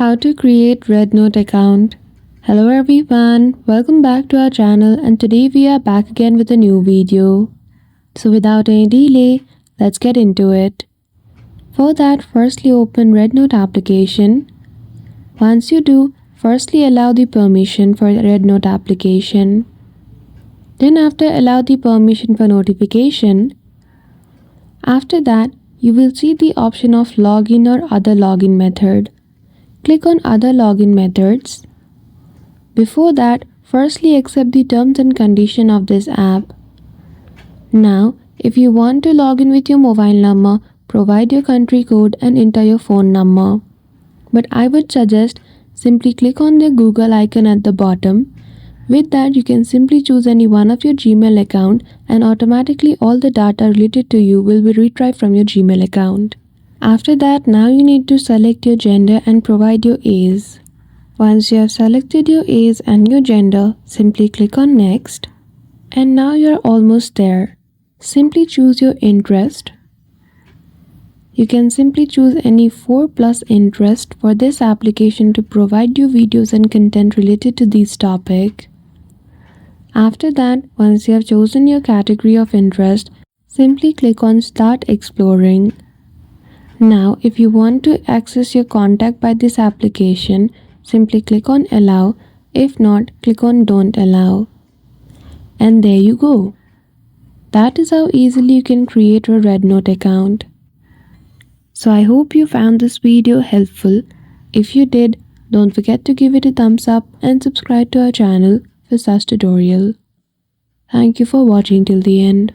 How to create Rednote account. Hello everyone, welcome back to our channel, and today we are back again with a new video. So without any delay, let's get into it. For that, firstly open Rednote application. Once you do, firstly allow the permission for Rednote application. Then after allow the permission for notification. After that, you will see the option of login or other login method. Click on other login methods. Before that, firstly accept the terms and conditions of this app. Now, if you want to log in with your mobile number, provide your country code and enter your phone number. But I would suggest simply click on the Google icon at the bottom. With that, you can simply choose any one of your Gmail account and automatically all the data related to you will be retrieved from your Gmail account. After that, now you need to select your gender and provide your age. Once you have selected your age and your gender, simply click on next. And now you are almost there. Simply choose your interest. You can simply choose any 4+ interest for this application to provide you videos and content related to this topic. After that, once you have chosen your category of interest, simply click on Start Exploring. Now, if you want to access your contact by this application, simply click on Allow. If not, click on Don't Allow. And there you go. That is how easily you can create a Rednote account. So I hope you found this video helpful. If you did, don't forget to give it a thumbs up and subscribe to our channel for such tutorial. Thank you for watching till the end.